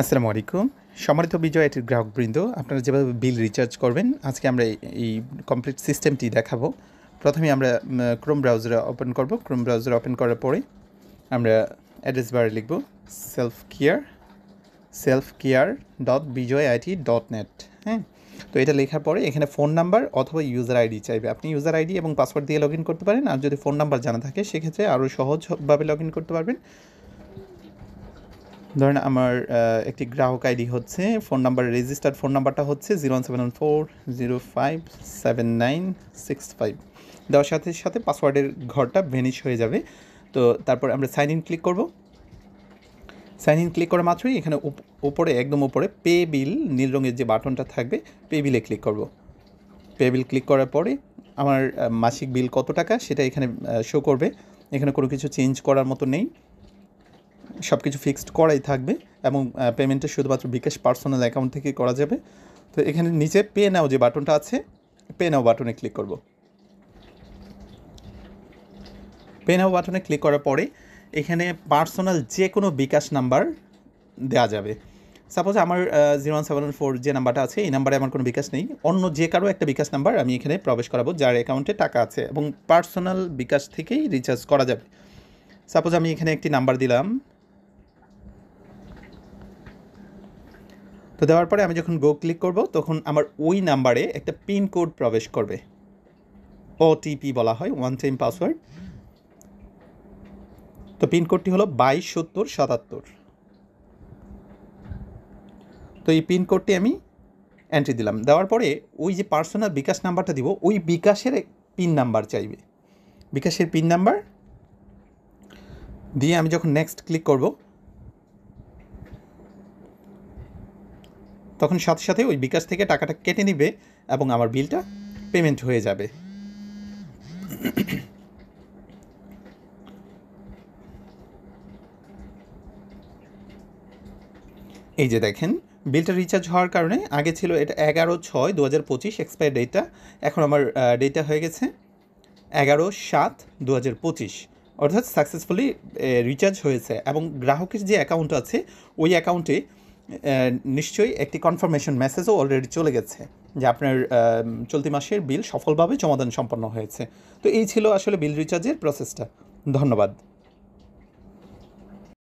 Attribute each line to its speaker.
Speaker 1: আসসালামু আলাইকুম। সম্মানিত বিজয় আইটির গ্রাহকবৃন্দ, আপনারা যেভাবে বিল রিচার্জ করবেন, আজকে আমরা এই কমপ্লিট সিস্টেমটি দেখাবো। প্রথমে আমরা ক্রোম ব্রাউজারে ওপেন করব। ক্রোম ব্রাউজারে ওপেন করার পরে আমরা অ্যাড্রেস বারে লিখব selfcare.bijoyit.net। হ্যাঁ, তো এটা লেখার পরে এখানে ফোন নাম্বার অথবা ইউজার আইডি চাইবে। আপনি ইউজার আইডি এবং পাসওয়ার্ড দিয়ে লগ ইন করতে পারেন, আর যদি ফোন নাম্বার জানা থাকে সেক্ষেত্রে আরও সহজভাবে লগ ইন করতে পারবেন। ধরেন আমার একটি গ্রাহক আইডি হচ্ছে, ফোন নাম্বার রেজিস্টার্ড ফোন নাম্বারটা হচ্ছে 01714057965। দেওয়ার সাথে সাথে পাসওয়ার্ডের ঘরটা ভ্যানিশ হয়ে যাবে। তো তারপর আমরা সাইন ইন ক্লিক করব। সাইন ইন ক্লিক করা মাত্রই এখানে উপরে একদম উপরে পে বিল নীল রঙের যে বাটনটা থাকবে, পে বিলে ক্লিক করব। পে বিল ক্লিক করার পরে আমার মাসিক বিল কত টাকা সেটা এখানে শো করবে। এখানে কোনো কিছু চেঞ্জ করার মতো নেই, সব কিছু ফিক্সড করাই থাকবে এবং পেমেন্টটা শুধুমাত্র বিকাশ পার্সোনাল অ্যাকাউন্ট থেকে করা যাবে। তো এখানে নিচে পে নাও যে বাটনটা আছে, পে নাও বাটনে ক্লিক করব। পে নাও বাটনে ক্লিক করার পরে এখানে পার্সোনাল যে কোনো বিকাশ নাম্বার দেওয়া যাবে। সাপোজ আমার 0174 যে নাম্বারটা আছে, এই নাম্বারে আমার কোনো বিকাশ নেই, অন্য যে কারো একটা বিকাশ নাম্বার আমি এখানে প্রবেশ করাবো যার অ্যাকাউন্টে টাকা আছে এবং পার্সোনাল বিকাশ থেকেই রিচার্জ করা যাবে। সাপোজ আমি এখানে একটি নাম্বার দিলাম। তো দেওয়ার পরে আমি যখন গো ক্লিক করব তখন আমার ওই নাম্বারে একটা পিন কোড প্রবেশ করবে, ওটিপি বলা হয়, ওয়ান টাইম পাসওয়ার্ড। তো পিন কোডটি হলো 227077। তো এই পিন কোডটি আমি এন্ট্রি দিলাম। দেওয়ার পরে ওই যে পার্সোনাল বিকাশ নাম্বারটা দিব, ওই বিকাশের পিন নাম্বার চাইবে, বিকাশের পিন নাম্বার দিয়ে আমি যখন নেক্সট ক্লিক করব তখন সাথে সাথে ওই বিকাশ থেকে টাকাটা কেটে নিবে এবং আমার বিলটা পেমেন্ট হয়ে যাবে। এই যে দেখেন, বিলটা রিচার্জ হওয়ার কারণে আগে ছিল এটা 11/6/2025 এক্সপায়ার ডেটটা, এখন আমার ডেটটা হয়ে গেছে 11/7/2025, অর্থাৎ সাকসেসফুলি রিচার্জ হয়েছে। এবং গ্রাহকের যে অ্যাকাউন্ট আছে ওই অ্যাকাউন্টে নিশ্চয়ই একটি কনফার্মেশন মেসেজও অলরেডি চলে গেছে যে আপনার চলতি মাসের বিল সফলভাবে জমাদান সম্পন্ন হয়েছে। তো এই ছিল আসলে বিল রিচার্জের প্রসেসটা। ধন্যবাদ।